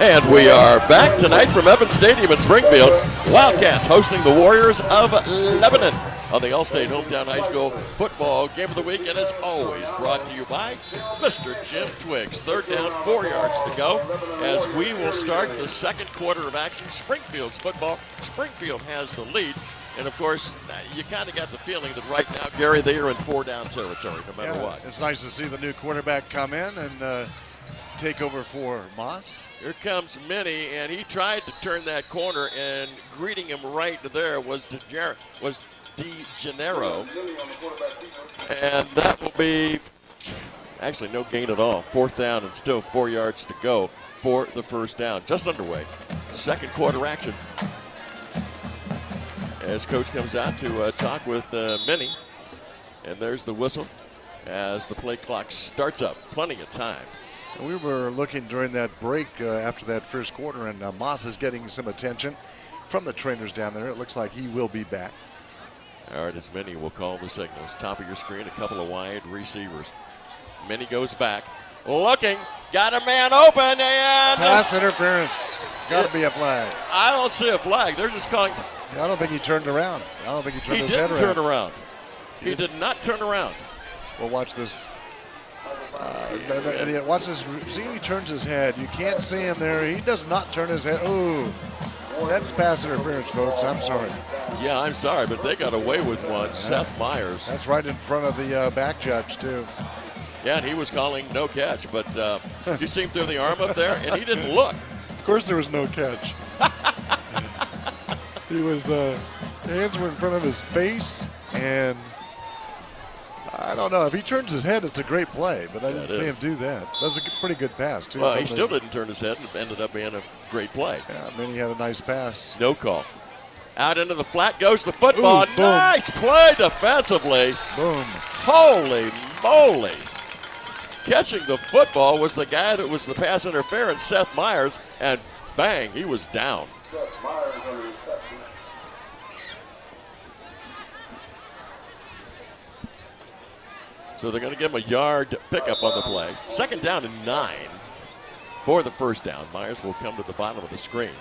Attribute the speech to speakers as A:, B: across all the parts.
A: And we are back tonight from Evans Stadium in Springfield. Wildcats hosting the Warriors of Lebanon on the All-State Hometown High School Football Game of the Week. And as always, brought to you by Mr. Jim Twiggs. Third down, 4 yards to go as we will start the second quarter of action. Springfield's football. Springfield has the lead. And, of course, you kind of got the feeling that right now, Gary, they are in four-down territory no matter what.
B: It's nice to see the new quarterback come in and take over for Moss.
A: Here comes Minnie, and he tried to turn that corner, and greeting him right there was DeGenero. And that will be actually no gain at all. Fourth down and still 4 yards to go for the first down. Just underway. Second quarter action. As coach comes out to talk with Minnie. And there's the whistle as the play clock starts up. Plenty of time.
B: We were looking during that break after that first quarter, and Moss is getting some attention from the trainers down there. It looks like he will be back.
A: All right, as Minnie will call the signals. Top of your screen, a couple of wide receivers. Minnie goes back, looking, got a man open, and
B: pass interference. Got to be a flag.
A: I don't see a flag. They're just calling.
B: I don't think he turned around. I don't think he turned his head around.
A: He didn't turn around. He did not turn around.
B: Well, watch this. Watch this. See, he turns his head. You can't see him there. He does not turn his head. Ooh, that's pass interference, folks. I'm sorry.
A: Yeah, I'm sorry, but they got away with one. Yeah. Seth Myers.
B: That's right in front of the back judge, too.
A: Yeah, and he was calling no catch, but you see him throw the arm up there, and he didn't look.
B: Of course there was no catch. He was, hands were in front of his face, and I don't know. If he turns his head, it's a great play, but I didn't see him do that. That was a pretty good pass, too.
A: Well, he still didn't turn his head and ended up being a great play.
B: Yeah, then he had a nice pass.
A: No call. Out into the flat goes the football.
B: Ooh,
A: nice play defensively.
B: Boom.
A: Holy moly. Catching the football was the guy that was the pass interference, Seth Myers, and bang, he was down. So they're going to give him a yard pickup on the play. Second down and 9 for the first down. Myers will come to the bottom of the screen.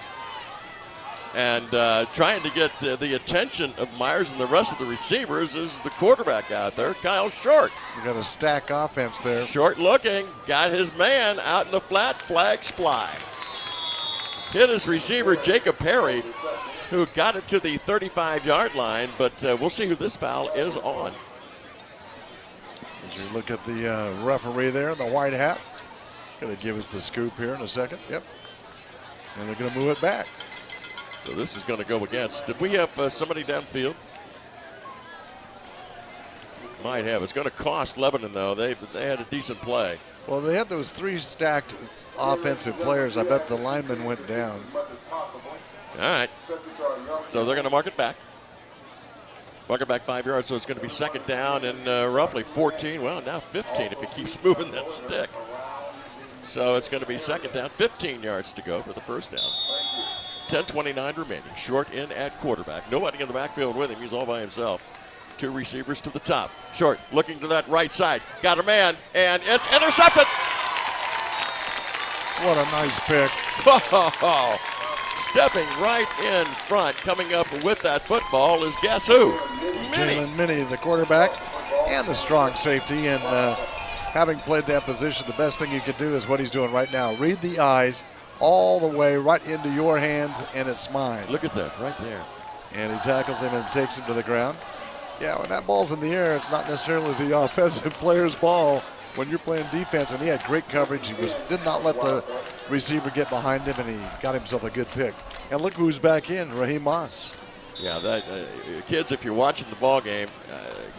A: And trying to get the attention of Myers and the rest of the receivers is the quarterback out there, Kyle Short.
B: You got a stack offense there.
A: Short looking, got his man out in the flat, flags fly. Hit his receiver, Jacob Perry, who got it to the 35-yard line, but we'll see who this foul is on.
B: As you look at the referee there in the white hat, going to give us the scoop here in a second. Yep. And they're going to move it back.
A: So this is going to go against. Did we have somebody downfield? Might have. It's going to cost Lebanon, though. They had a decent play.
B: Well, they had those 3 stacked offensive players. I bet the lineman went down.
A: All right. So they're going to mark it back. Mark it back 5 yards, so it's going to be second down and roughly 14. Well, now 15 if he keeps moving that stick. So it's going to be second down, 15 yards to go for the first down. 10:29 remaining. Short in at quarterback. Nobody in the backfield with him. He's all by himself. 2 receivers to the top. Short looking to that right side. Got a man, and it's intercepted.
B: What a nice pick.
A: Stepping right in front, coming up with that football is guess who?
B: Jalen Minnie, the quarterback, and the strong safety. And having played that position, the best thing you can do is what he's doing right now. Read the eyes all the way right into your hands, and it's mine.
A: Look at that right there.
B: And he tackles him and takes him to the ground. Yeah, when that ball's in the air, it's not necessarily the offensive player's ball. When you're playing defense, and he had great coverage, he did not let the receiver get behind him, and he got himself a good pick. And look who's back in, Raheem Moss.
A: Yeah, that kids, if you're watching the ball game,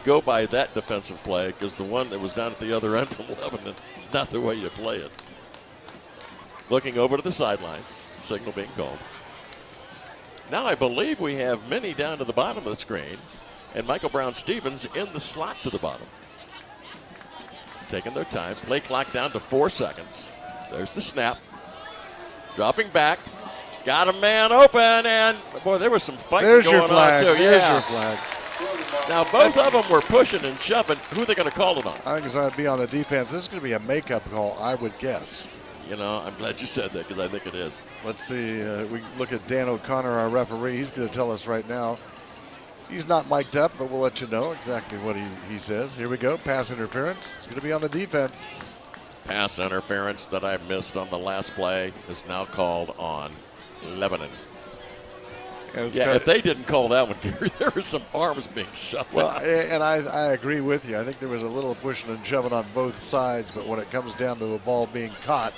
A: go by that defensive play, because the one that was down at the other end from Lebanon is not the way you play it. Looking over to the sidelines, signal being called. Now I believe we have Minnie down to the bottom of the screen, and Michael Brown-Stevens in the slot to the bottom. Taking their time. Play clock down to 4 seconds. There's the snap. Dropping back. Got a man open, and boy, there was some fighting going on too.
B: There's your flag.
A: Now both of them were pushing and shoving. Who are they going to call it on?
B: I think it's going to be on the defense. This is going to be a makeup call, I would guess.
A: I'm glad you said that because I think it is.
B: Let's see. We look at Dan O'Connor, our referee. He's going to tell us right now. He's not mic'd up, but we'll let you know exactly what he says. Here we go. Pass interference. It's going to be on the defense.
A: Pass interference that I missed on the last play is now called on Lebanon. Yeah, if they didn't call that one, Gary, there were some arms being shoved.
B: Well, and I agree with you. I think there was a little pushing and shoving on both sides, but when it comes down to a ball being caught,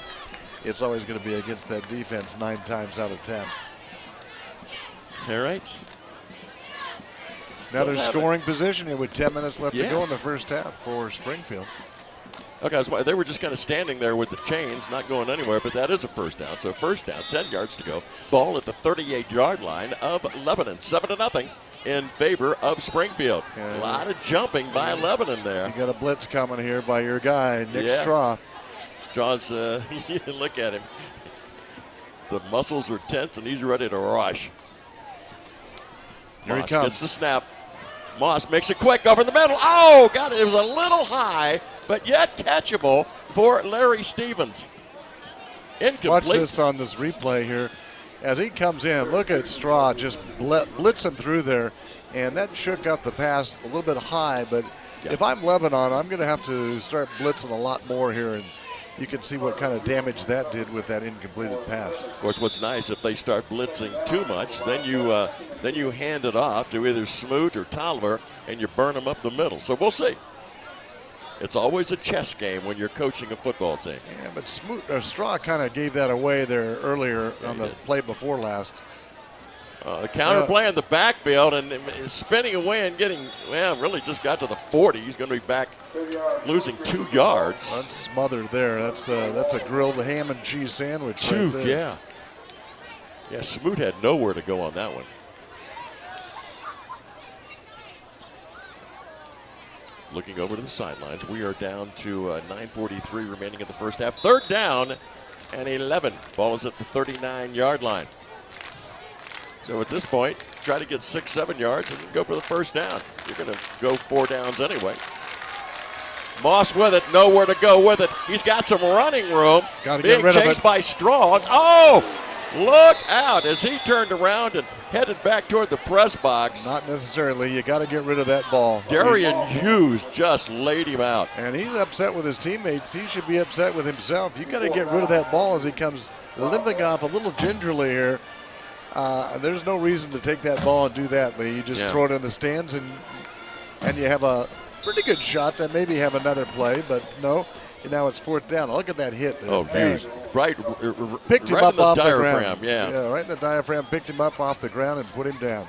B: it's always going to be against that defense 9 times out of 10.
A: All right.
B: Now they're scoring position here with 10 minutes left to go in the first half for Springfield.
A: Okay, they were just kind of standing there with the chains, not going anywhere, but that is a first down. So first down, 10 yards to go. Ball at the 38-yard line of Lebanon. 7-0 in favor of Springfield. A lot of jumping by Lebanon there.
B: You got a blitz coming here by your guy, Nick Straw.
A: Straw's, look at him. The muscles are tense, and he's ready to rush.
B: Here
A: Moss
B: he comes.
A: Gets the snap. Moss makes it quick over the middle. Oh, got it. It was a little high, but yet catchable for Larry Stevens. Incomplete.
B: Watch this on this replay here. As he comes in, look at Straw just blitzing through there, and that shook up the pass a little bit high, but if I'm Lebanon, I'm going to have to start blitzing a lot more here, and you can see what kind of damage that did with that incompleted pass.
A: Of course, what's nice, if they start blitzing too much, then you hand it off to either Smoot or Tolliver, and you burn them up the middle. So we'll see. It's always a chess game when you're coaching a football team.
B: Yeah, but Straw kind of gave that away there earlier on the play before last.
A: The counter play in the backfield and spinning away and really just got to the 40. He's going to be back losing 2 yards.
B: That's smothered there. That's a grilled ham and cheese sandwich right there.
A: Yeah. Yeah, Smoot had nowhere to go on that one. Looking over to the sidelines, we are down to 9:43 remaining in the first half. 3rd down and 11. Ball is at the 39-yard line. So at this point, try to get 6-7 yards and go for the first down. You're going to go 4 downs anyway. Moss with it, nowhere to go with it. He's got some running room.
B: Got to
A: being
B: get rid of
A: chased
B: it.
A: by Strong. Oh, look out as he turned around and headed back toward the press box.
B: Not necessarily. You got to get rid of that ball.
A: Darian Hughes just laid him out.
B: And he's upset with his teammates. He should be upset with himself. You got to get rid of that ball as he comes limping off a little gingerly here. There's no reason to take that ball and do that, Lee. You just throw it in the stands and you have a pretty good shot to maybe have another play, but no. And now it's 4th down. Look at that hit there.
A: Oh, Hughes. Right,
B: picked him
A: right
B: up
A: in the
B: off
A: diaphragm,
B: the ground.
A: yeah.
B: Right in the diaphragm, picked him up off the ground and put him down.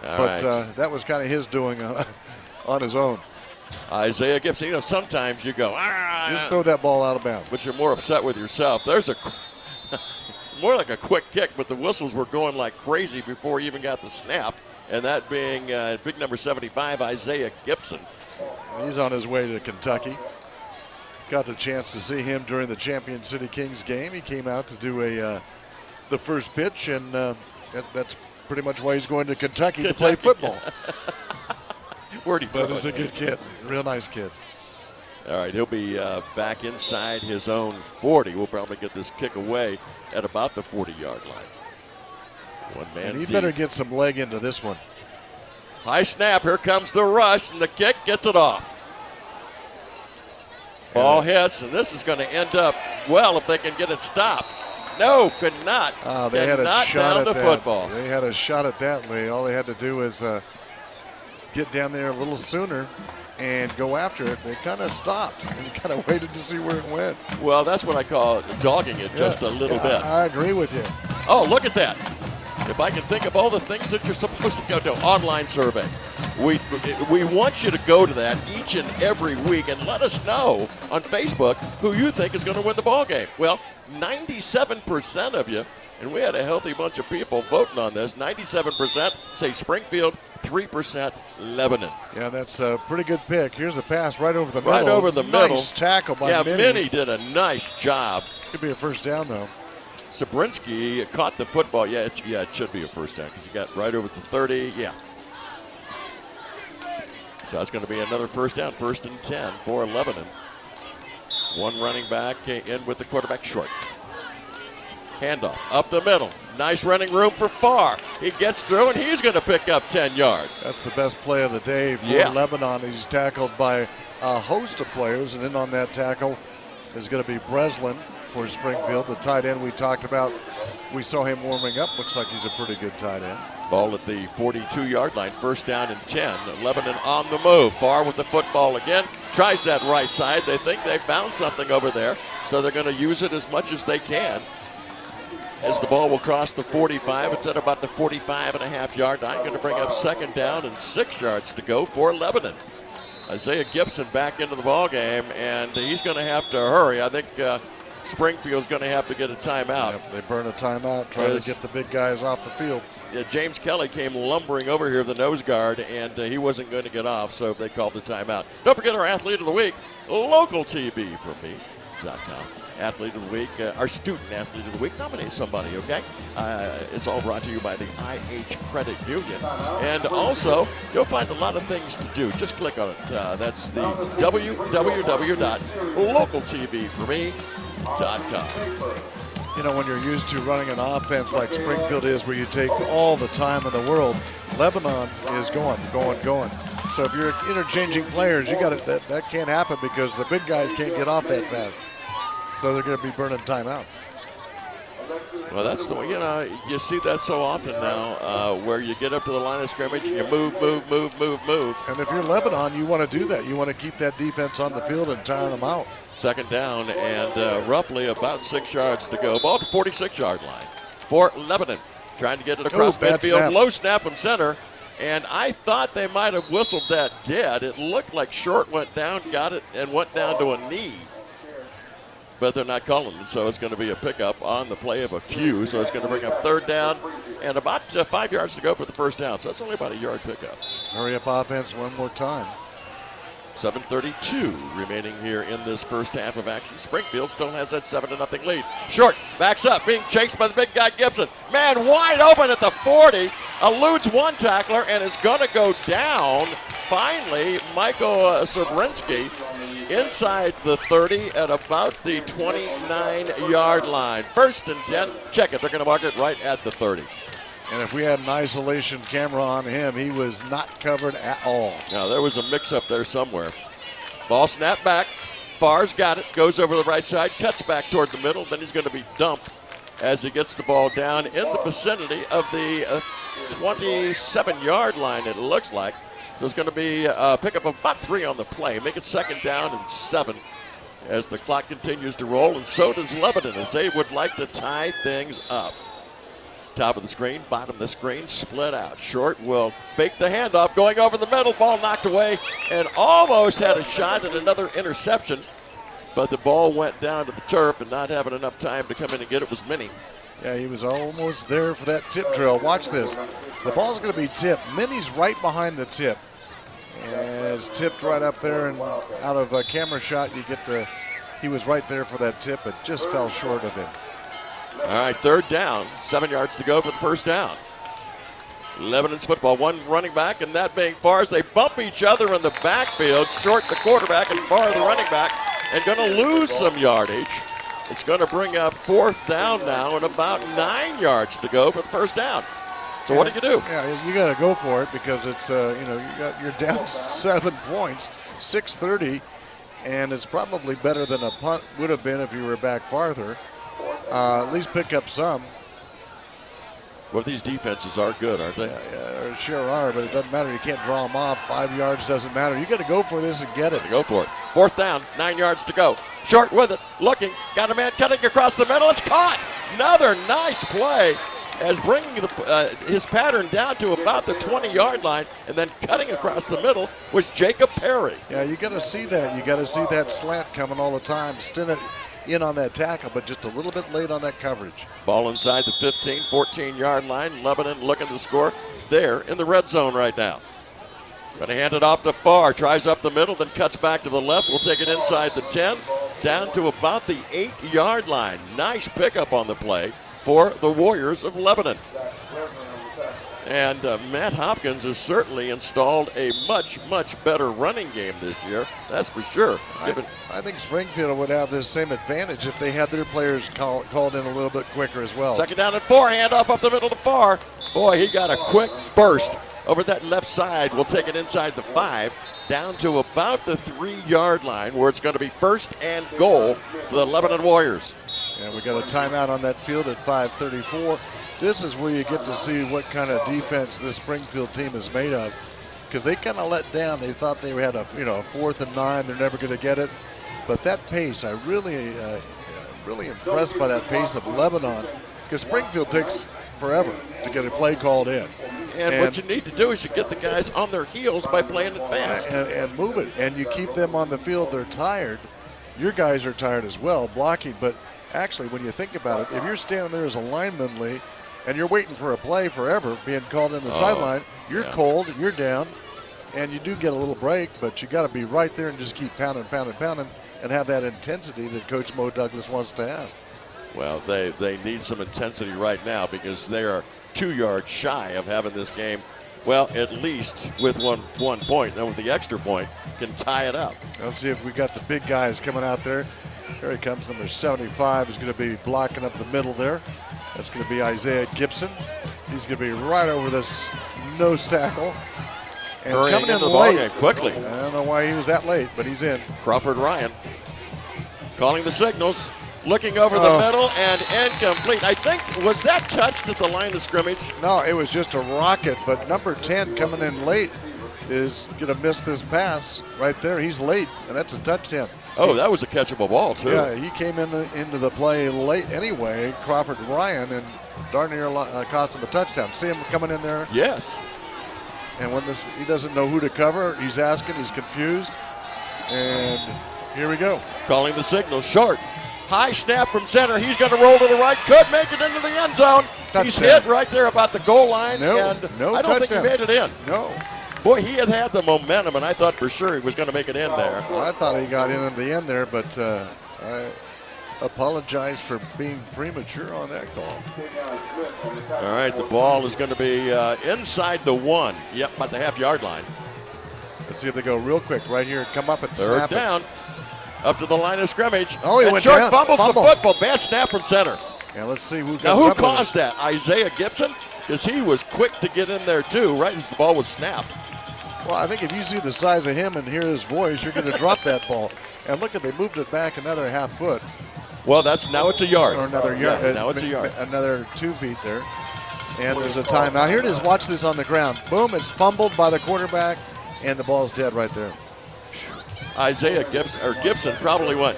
A: But
B: that was kind of his doing on his own.
A: Isaiah Gibson, sometimes you go,
B: just throw that ball out of bounds.
A: But you're more upset with yourself. There's more like a quick kick, but the whistles were going like crazy before he even got the snap, and that being big number 75, Isaiah Gibson.
B: He's on his way to Kentucky. Got the chance to see him during the Champion City Kings game. He came out to do the first pitch, and that's pretty much why he's going to Kentucky to play football.
A: Where'd he throw it?
B: But he's a good kid, real nice kid.
A: All right, he'll be back inside his own 40. We'll probably get this kick away at about the 40-yard line. One man.
B: And he better get some leg into this one.
A: High snap. Here comes the rush, and the kick gets it off. Ball hits, and this is going to end up well if they can get it stopped. No, could not.
B: They had a shot at that.
A: Football.
B: They had a shot at that, Lee. All they had to do was get down there a little sooner and go after it. They kind of stopped and kind of waited to see where it went.
A: Well, that's what I call dogging it just a little bit.
B: I agree with you.
A: Oh, look at that. If I can think of all the things that you're supposed to go to, online survey. We want you to go to that each and every week and let us know on Facebook who you think is going to win the ball game. Well, 97% of you, and we had a healthy bunch of people voting on this, 97% say Springfield, 3% Lebanon.
B: Yeah, that's a pretty good pick. Here's a pass right over the middle.
A: Right over the middle.
B: Nice tackle by Minnie.
A: Minnie did a nice job.
B: It's going to be a first down, though.
A: Sabrinsky caught the football. Yeah, it should be a first down because he got right over the 30. Yeah. So that's going to be another first down, 1st and 10 for Lebanon. One running back in with the quarterback short. Handoff up the middle. Nice running room for Farr. He gets through, and he's going to pick up 10 yards.
B: That's the best play of the day for Lebanon. He's tackled by a host of players, and in on that tackle is going to be Breslin for Springfield, the tight end we talked about. We saw him warming up. Looks like he's a pretty good tight end.
A: Ball at the 42-yard line, first down and 10. Lebanon on the move. Farr with the football again. Tries that right side. They think they found something over there, so they're going to use it as much as they can. As the ball will cross the 45, it's at about the 45.5-yard line. Going to bring up second down and 6 yards to go for Lebanon. Isaiah Gibson back into the ball game, and he's going to have to hurry. I think Springfield's going to have to get a timeout.
B: Yep, they burn a timeout, trying to get the big guys off the field.
A: Yeah, James Kelly came lumbering over here, the nose guard, and he wasn't going to get off, so they called the timeout. Don't forget our Athlete of the Week, local TV from me.com. Athlete of the Week, our student Athlete of the Week. Nominate somebody, okay? It's all brought to you by the IH Credit Union. And also, you'll find a lot of things to do. Just click on it. That's the www.localtvforme.com.
B: You know, when you're used to running an offense like Springfield is, where you take all the time in the world, Lebanon is going. So if you're interchanging players, you got that can't happen because the big guys can't get off that fast. So they're going to be burning timeouts.
A: Well, that's the way, you see that so often now, where you get up to the line of scrimmage, you move.
B: And if you're Lebanon, you want to do that. You want to keep that defense on the field and tire them out.
A: Second down and roughly about 6 yards to go. Ball at the 46-yard line for Lebanon. Trying to get it across midfield.
B: Snap.
A: Low snap from center. And I thought they might have whistled that dead. It looked like Short went down, got it, and went down to a knee. But they're not calling it, so it's going to be a pickup on the play of a few. So it's going to bring up third down and about 5 yards to go for the first down. So that's only about a yard pickup.
B: Hurry up offense one more time.
A: 7:32 remaining here in this first half of action. Springfield still has that 7-0 lead. Short backs up, being chased by the big guy Gibson. Man wide open at the 40, eludes one tackler and is going to go down. Finally, Michael Sobrinsky inside the 30 at about the 29-yard line. First and 10. Check it. They're going to mark it right at the 30.
B: And if we had an isolation camera on him, he was not covered at all.
A: Now, there was a mix-up there somewhere. Ball snapped back. Farr's got it. Goes over the right side. Cuts back toward the middle. Then he's going to be dumped as he gets the ball down in the vicinity of the 27-yard line, it looks like. So it's going to be a pickup of about 3 on the play. Make it second down and 7 as the clock continues to roll. And so does Lebanon as they would like to tie things up. Top of the screen, bottom of the screen, split out. Short will fake the handoff, going over the middle. Ball knocked away and almost had a shot at another interception. But the ball went down to the turf and not having enough time to come in and get it was Minnie.
B: Yeah, he was almost there for that tip drill. Watch this. The ball's going to be tipped. Minnie's right behind the tip. And it's tipped right up there, and out of a camera shot, you get he was right there for that tip. It just fell short of him.
A: All right, third down, 7 yards to go for the first down. Lebanon's football, one running back, and that being Farr as they bump each other in the backfield. Short the quarterback and Farr the running back, and going to lose some yardage. It's going to bring up fourth down now and about 9 yards to go for the first down. So what do you do?
B: Yeah, you got to go for it because it's you're down 7 points, 6:30, and it's probably better than a punt would have been if you were back farther. At least pick up some.
A: Well, these defenses are good, aren't they?
B: Yeah, sure are, but it doesn't matter. You can't draw them off. 5 yards doesn't matter. You got to go for this and get it.
A: Go for it. Fourth down, 9 yards to go. Short with it, looking, got a man cutting across the middle. It's caught. Another nice play as bringing his pattern down to about the 20-yard line and then cutting across the middle was Jacob Perry.
B: Yeah, you got to see that. You got to see that slant coming all the time. Stinnett in on that tackle, but just a little bit late on that coverage.
A: Ball inside the 15, 14-yard line. Lebanon looking to score there in the red zone right now. Going to hand it off to Farr. Tries up the middle, then cuts back to the left. We'll take it inside the 10, down to about the 8-yard line. Nice pickup on the play for the Warriors of Lebanon. And Matt Hopkins has certainly installed a much, much better running game this year. That's for sure.
B: I think Springfield would have this same advantage if they had their players called in a little bit quicker as well.
A: 2nd down and 4, handoff up the middle to Farr. Boy, he got a quick burst over that left side. We'll take it inside the 5, down to about the 3-yard line, where it's going to be 1st and goal for the Lebanon Warriors.
B: And we got a timeout on that field at 5:34. This is where you get to see what kind of defense this Springfield team is made of, because they kind of let down. They thought they had a 4th and 9. They're never going to get it, but that pace, I really impressed by that pace of Lebanon, because Springfield takes forever to get a play called in.
A: And what you need to do is you get the guys on their heels by playing it fast
B: and move it, and you keep them on the field. They're tired. Your guys are tired as well blocking, but actually, when you think about it, if you're standing there as a lineman, Lee, and you're waiting for a play forever, being called in the sideline, you're cold, you're down, and you do get a little break, but you got to be right there and just keep pounding, and have that intensity that Coach Mo Douglas wants to have.
A: Well, they need some intensity right now, because they are 2 yards shy of having this game, well, at least with one point. And with the extra point, can tie it up.
B: Let's see if we got the big guys coming out there. Here he comes, number 75 is going to be blocking up the middle there. That's going to be Isaiah Gibson. He's going to be right over this nose tackle. And
A: hurrying
B: coming in
A: the
B: late.
A: ball game quickly.
B: I don't know why he was that late, but he's in.
A: Crawford Ryan calling the signals, looking over the middle, and incomplete. I think, was that touched at the line of scrimmage?
B: No, it was just a rocket, but number 10 coming in late is going to miss this pass right there. He's late, and that's a touchdown.
A: Oh, that was a catchable ball, too.
B: Yeah, he came into the play late anyway, Crawford Ryan, and darn near cost him a touchdown. See him coming in there?
A: Yes.
B: And when he doesn't know who to cover, he's asking, he's confused. And here we go.
A: Calling the signal, short. High snap from center. He's going to roll to the right, could make it into the end zone.
B: Touchdown.
A: He's hit right there about the goal line,
B: No
A: I don't think he made it in.
B: No.
A: Boy, he had the momentum, and I thought for sure he was going to make it in there.
B: I thought he got in at the end there, but I apologize for being premature on that call.
A: All right, the ball is going to be inside the 1. Yep, about the half-yard line.
B: Let's see if they go real quick right here. Come up and
A: 3rd
B: snap
A: down. Up to the line of scrimmage.
B: Oh, he
A: and
B: went
A: short
B: down.
A: fumbles
B: Fumble.
A: the football. Bad snap from center.
B: Yeah, let's see who
A: Now, who
B: comes up with
A: caused that? Isaiah Gibson? Because he was quick to get in there, too, right as the ball was snapped.
B: Well, I think if you see the size of him and hear his voice, you're going to drop that ball. And look they moved it back another half foot.
A: Well, now it's a yard.
B: Or another yard.
A: Yeah, now it's a yard.
B: Another 2 feet there. And there's a timeout. Here it is. Watch this on the ground. Boom, it's fumbled by the quarterback, and the ball's dead right there.
A: Isaiah Gibson probably went,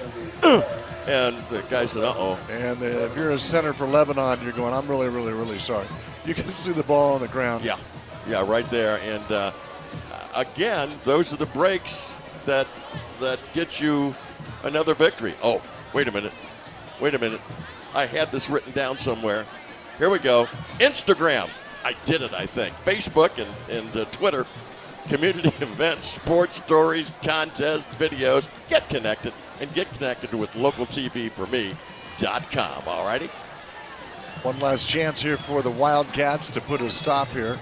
A: and the guy said, uh-oh.
B: And if you're a center for Lebanon, you're going, I'm really, really, really sorry. You can see the ball on the ground.
A: Yeah, right there. And again, those are the breaks that get you another victory. Oh, wait a minute. I had this written down somewhere. Here we go. Instagram. I did it, I think. Facebook and Twitter. Community events, sports stories, contests, videos. Get connected and get connected with localtvforme.com. All righty?
B: One last chance here for the Wildcats to put a stop here.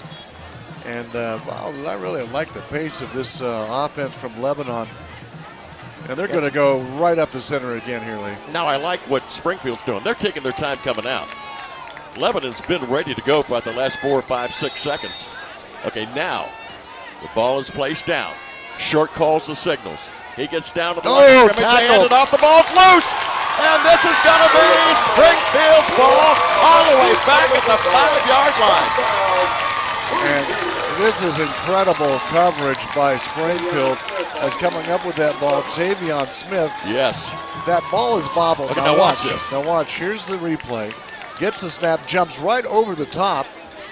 B: And I really like the pace of this offense from Lebanon. And they're going to go right up the center again here, Lee.
A: Now I like what Springfield's doing. They're taking their time coming out. Lebanon's been ready to go for about the last 4, 5, 6 seconds. Okay, now the ball is placed down. Short calls the signals. He gets down to the line of scrimmage. They hand it off. The ball's loose. And this is going to be Springfield's ball all the way back at the 5-yard line.
B: And this is incredible coverage by Springfield as coming up with that ball. Tavion Smith.
A: Yes.
B: That ball is bobbled.
A: Okay, now watch this.
B: Now watch. Here's the replay. Gets the snap, jumps right over the top.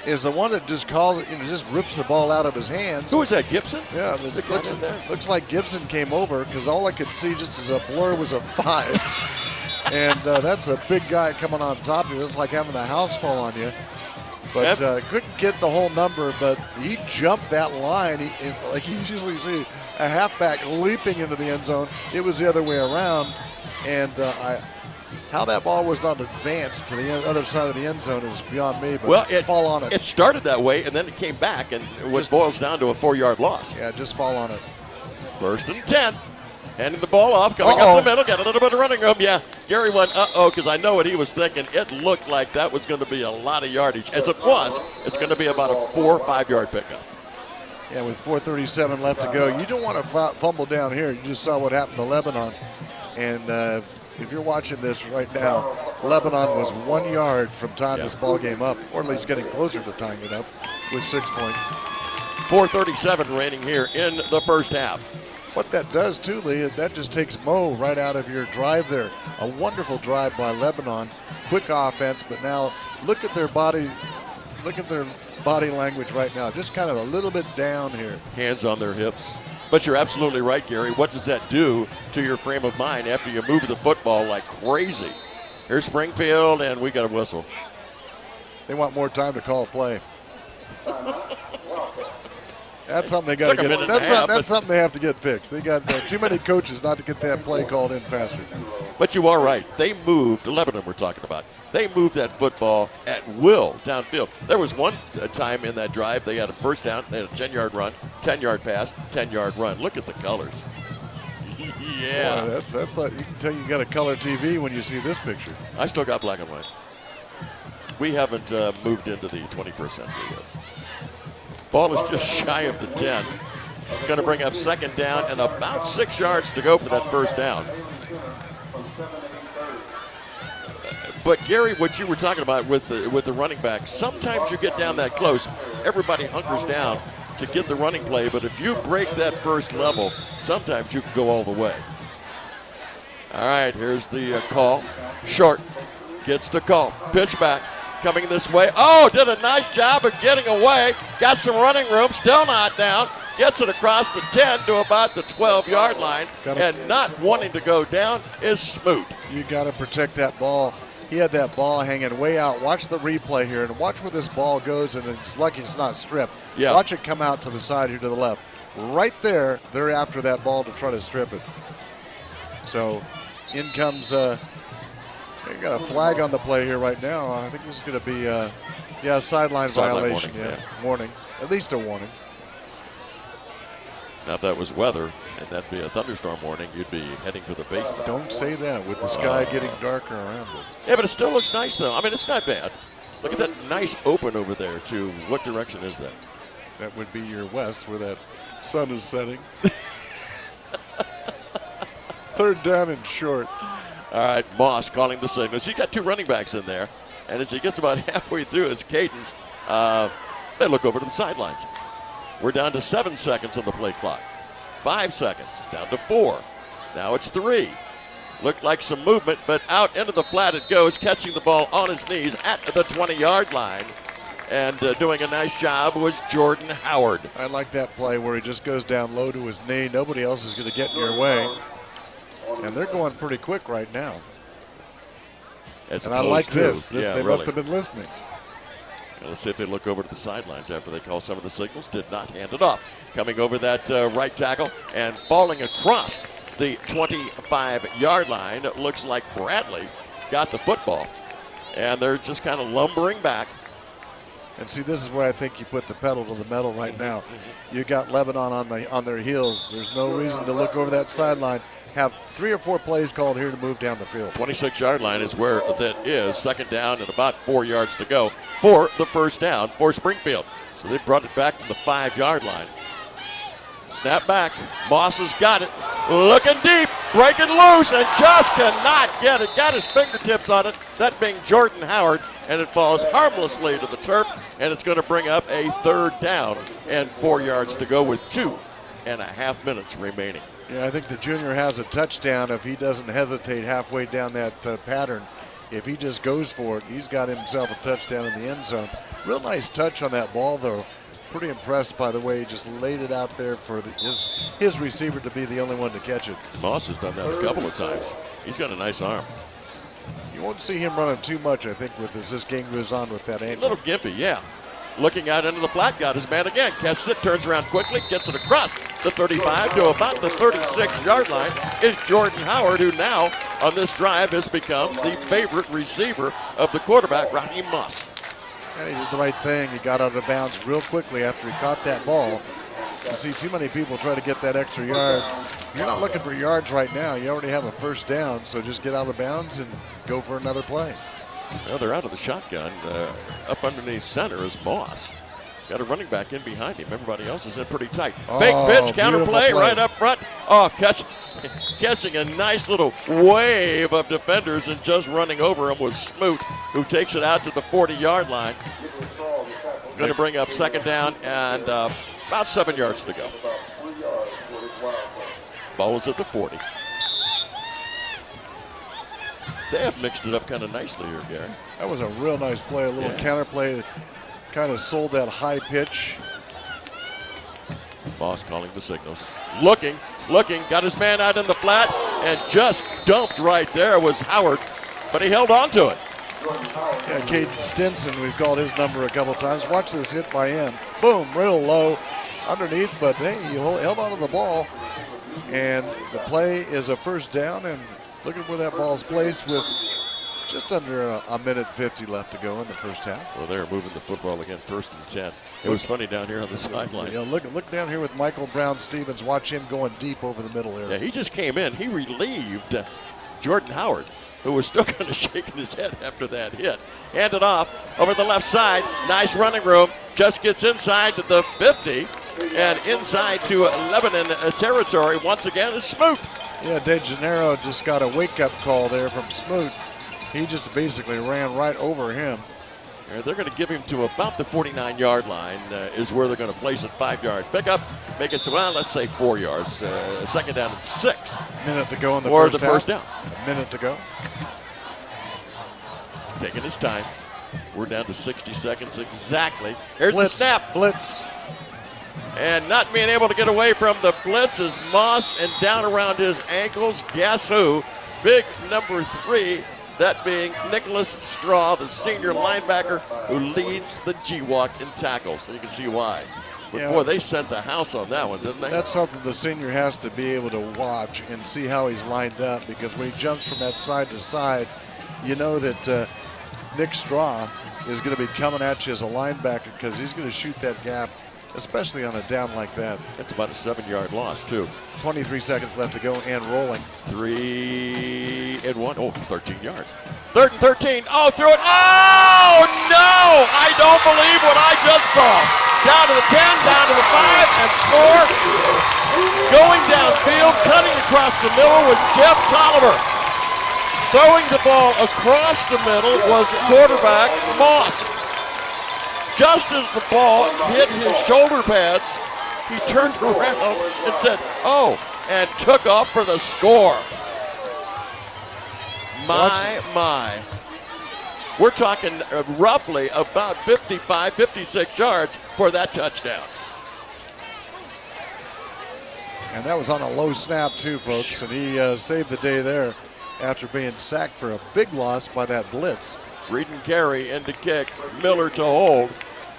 B: Is the one that just calls it, just rips the ball out of his hands.
A: Who was that, Gibson?
B: Yeah, looks like Gibson came over because all I could see just as a blur was a 5. And that's a big guy coming on top of you. It's like having the house fall on you. But couldn't get the whole number, but he jumped that line. Like you usually see a halfback leaping into the end zone. It was the other way around. And How that ball was not advanced to the other side of the end zone is beyond me. But
A: well,
B: fall on it.
A: It started that way, and then it came back, and it boils down to a 4-yard loss.
B: Yeah, just fall on it.
A: 1st and 10. Handing the ball off, coming up the middle, got a little bit of running room. Yeah, Gary went, because I know what he was thinking. It looked like that was going to be a lot of yardage. As it was, it's going to be about a 4 or 5 yard pickup.
B: Yeah, with 4:37 left to go. You don't want to fumble down here. You just saw what happened to Lebanon. And if you're watching this right now, Lebanon was 1 yard from tying this ball game up, or at least getting closer to tying it up with 6 points.
A: 4:37 remaining here in the first half.
B: What that does too, Lee, that just takes Mo right out of your drive there. A wonderful drive by Lebanon, quick offense, but now look at their body language right now. Just kind of a little bit down here.
A: Hands on their hips. But you're absolutely right, Gary. What does that do to your frame of mind after you move the football like crazy? Here's Springfield, and we got a whistle.
B: They want more time to call a play. That's something they got to get. That's something they have to get fixed. They got too many coaches not to get that play called in faster.
A: But you are right. They moved, Lebanon we're talking about. They moved that football at will downfield. There was one time in that drive they had a first down, they had a 10-yard run, 10-yard pass, 10-yard run. Look at the colors. Yeah.
B: Boy, that's like, you can tell you got a color TV when you see this picture.
A: I still got black and white. We haven't moved into the 21st century yet. Ball is just shy of the 10. It's going to bring up 2nd down and about 6 yards to go for that first down. But Gary, what you were talking about with the running back, sometimes you get down that close, everybody hunkers down to get the running play, but if you break that first level, sometimes you can go all the way. All right, here's the call. Short gets the call. Pitch back. Coming this way. Oh, did a nice job of getting away. Got some running room. Still not down. Gets it across the 10 to about the 12-yard line. And not wanting to go down is Smoot.
B: You got to protect that ball. He had that ball hanging way out. Watch the replay here and watch where this ball goes, and it's lucky it's not stripped.
A: Yeah.
B: Watch it come out to the side here to the left. Right there, they're after that ball to try to strip it. So in comes they got a flag on the play here right now. I think this is going to be a sideline violation. Warning. At least a warning.
A: Now, if that was weather and that'd be a thunderstorm warning, you'd be heading for the basement.
B: Don't say that with the sky getting darker around us.
A: Yeah, but it still looks nice, though. I mean, it's not bad. Look at that nice open over there, too. What direction is that?
B: That would be your west where that sun is setting. 3rd down and short.
A: All right, Moss calling the signals. He's got 2 running backs in there. And as he gets about halfway through his cadence, they look over to the sidelines. We're down to 7 seconds on the play clock. 5 seconds, down to 4. Now it's 3. Looked like some movement, but out into the flat it goes, catching the ball on his knees at the 20-yard line. And doing a nice job was Jordan Howard.
B: I like that play where he just goes down low to his knee. Nobody else is going to get in your way. And they're going pretty quick right now. And I like this. They must have been listening.
A: Let's see if they look over to the sidelines after they call some of the signals. Did not hand it off. Coming over that right tackle and falling across the 25-yard line. It looks like Bradley got the football. And they're just kind of lumbering back.
B: And see, this is where I think you put the pedal to the metal right now. You got Lebanon on their heels. There's no reason to look over that sideline. Have 3 or 4 plays called here to move down the field.
A: 26-yard line is where that is. 2nd down and about 4 yards to go for the first down for Springfield. So they brought it back from the 5-yard line. Snap back. Moss has got it. Looking deep. Breaking loose and just cannot get it. Got his fingertips on it. That being Jordan Howard. And it falls harmlessly to the turf. And it's going to bring up a 3rd down and 4 yards to go with 2.5 minutes remaining.
B: Yeah, I think the junior has a touchdown if he doesn't hesitate halfway down that pattern. If he just goes for it, he's got himself a touchdown in the end zone. Real nice touch on that ball, though. Pretty impressed by the way he just laid it out there for his receiver to be the only one to catch it.
A: Moss has done that a couple of times. He's got a nice arm.
B: You won't see him running too much, I think, as this game goes on with that ankle.
A: A little gimpy, yeah. looking out into the flat, got his man again, catches it, turns around quickly, gets it across the 35 to about the 36-yard line is Jordan Howard, who now on this drive has become the favorite receiver of the quarterback, Rodney Moss.
B: And he did the right thing. He got out of bounds real quickly after he caught that ball. You see too many people try to get that extra yard. You're not looking for yards right now. You already have a first down, so just get out of bounds and go for another play.
A: Well, they're out of the shotgun. Up underneath center is Moss. Got a running back in behind him. Everybody else is in pretty tight. Fake pitch, counter play right up front. Oh, catching a nice little wave of defenders and just running over him was Smoot, who takes it out to the 40-yard line. Going to bring up second down and about 7 yards to go. Ball is at the 40. They have mixed it up kind of nicely here, Gary.
B: That was a real nice play, a little counter play that kind of sold that high pitch.
A: Moss calling the signals. Looking, got his man out in the flat and just dumped right there was Howard, but he held on to it.
B: Yeah, Caden Stinson, we've called his number a couple times. Watch this hit by him. Boom, real low underneath, but hey, he held on to the ball. And the play is a first down, and look at where that ball's placed with just under a minute 50 left to go in the first half.
A: Well, they're moving the football again, 1st and 10. It was funny down here on the sideline.
B: Yeah, look down here with Michael Brown-Stevens. Watch him going deep over the middle area.
A: Yeah, he just came in. He relieved Jordan Howard, who was still kind of shaking his head after that hit. Handed off over the left side. Nice running room. Just gets inside to the 50 and inside to Lebanon territory. Once again, is Smoot.
B: Yeah, De Janeiro just got a wake-up call there from Smoot. He just basically ran right over him.
A: They're going to give him to about the 49-yard line is where they're going to place it. 5-yard pickup. Make it to, well, let's say 4 yards. Second down and 6.
B: Minute to go in the
A: or
B: first
A: the
B: half.
A: first down.
B: A minute to go.
A: Taking his time. We're down to 60 seconds exactly. Here's
B: Blitz,
A: the snap.
B: Blitz.
A: And not being able to get away from the blitz is Moss, and down around his ankles, guess who? Big number 3, that being Nicholas Straw, the senior linebacker who leads the G-Walk in tackles. And you can see why. But
B: Yeah.
A: boy, they sent the house on that one, didn't they?
B: That's something the senior has to be able to watch and see how he's lined up, because when he jumps from that side to side, you know that Nick Straw is going to be coming at you as a linebacker, because he's going to shoot that gap, especially on a down like that.
A: That's about a 7-yard loss, too.
B: 23 seconds left to go and rolling.
A: 3 and 1. Oh, 13 yards. 3rd and 13. Oh, threw it. Oh, no! I don't believe what I just saw. Down to the 10, down to the 5, and score. Going downfield, cutting across the middle was Jeff Tolliver. Throwing the ball across the middle was quarterback Moss. Just as the ball hit his shoulder pads, he turned around and said, oh, and took off for the score. My. We're talking roughly about 55, 56 yards for that touchdown.
B: And that was on a low snap too, folks, and he saved the day there after being sacked for a big loss by that blitz.
A: Reed and carry into kick, Miller to hold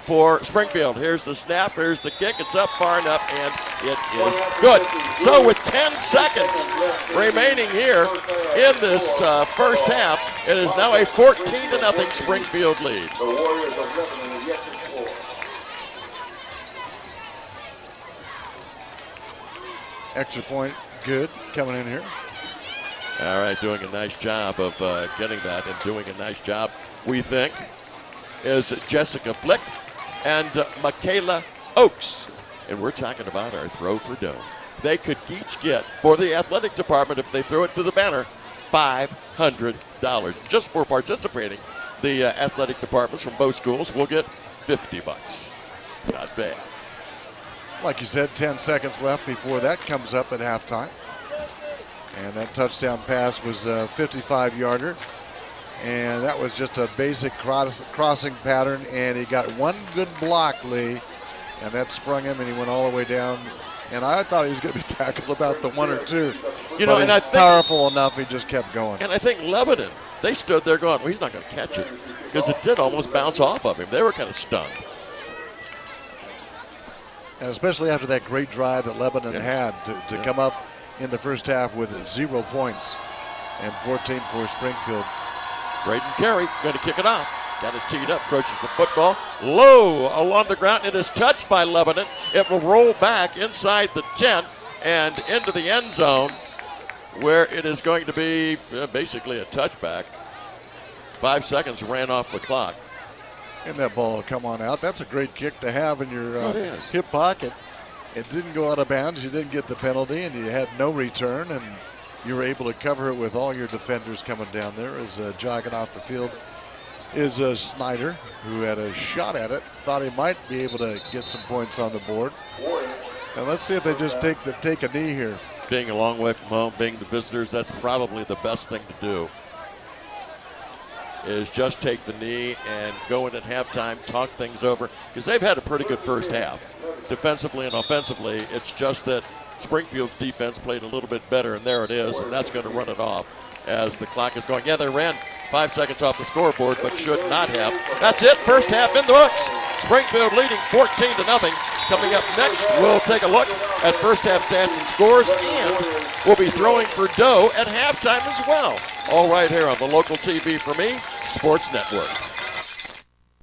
A: for Springfield. Here's the snap, here's the kick, it's up far enough, and it is good. So with 10 seconds remaining here in this first half, it is now a 14-0 Springfield lead.
C: The Warriors of Lebanon are yet to score.
B: Extra point, good, coming in here.
A: All right, doing a nice job of getting that, and doing a nice job, we think, is Jessica Flick and Michaela Oakes. And we're talking about our throw for dough. They could each get, for the athletic department, if they throw it to the banner, $500. Just for participating, the athletic departments from both schools will get $50. Not bad.
B: Like you said, 10 seconds left before that comes up at halftime. And that touchdown pass was a 55-yarder. And that was just a basic crossing pattern. And he got one good block, Lee. And that sprung him, and he went all the way down. And I thought he was going to be tackled about the 1 or 2.
A: You know,
B: but
A: and
B: he's
A: I think,
B: powerful enough, he just kept going.
A: and I think Lebanon, they stood there going, well, he's not going to catch it. Because it did almost bounce off of him. They were kind of stunned.
B: And especially after that great drive that Lebanon had to come up in the first half with 0 points and 14 for Springfield.
A: Braden Carey going to kick it off. Got it teed up, approaches the football. Low along the ground. It is touched by Lebanon. It will roll back inside the 10 and into the end zone where it is going to be basically a touchback. 5 seconds ran off the clock.
B: And that ball will come on out. That's a great kick to have in your hip pocket. It didn't go out of bounds. You didn't get the penalty, and you had no return, and you were able to cover it with all your defenders coming down there. As jogging off the field is Snyder, who had a shot at it. Thought he might be able to get some points on the board. And let's see if they just take a knee here.
A: Being a long way from home, being the visitors, that's probably the best thing to do. Is just take the knee and go in at halftime, talk things over, because they've had a pretty good first half, defensively and offensively. It's just that Springfield's defense played a little bit better, and there it is, and that's going to run it off as the clock is going. Yeah, they ran 5 seconds off the scoreboard, but should not have. That's it, first half in the books. Springfield leading 14-0. Coming up next, we'll take a look at first half stats and scores, and we'll be throwing for dough at halftime as well. All right here on the local TV for me, Sports Network.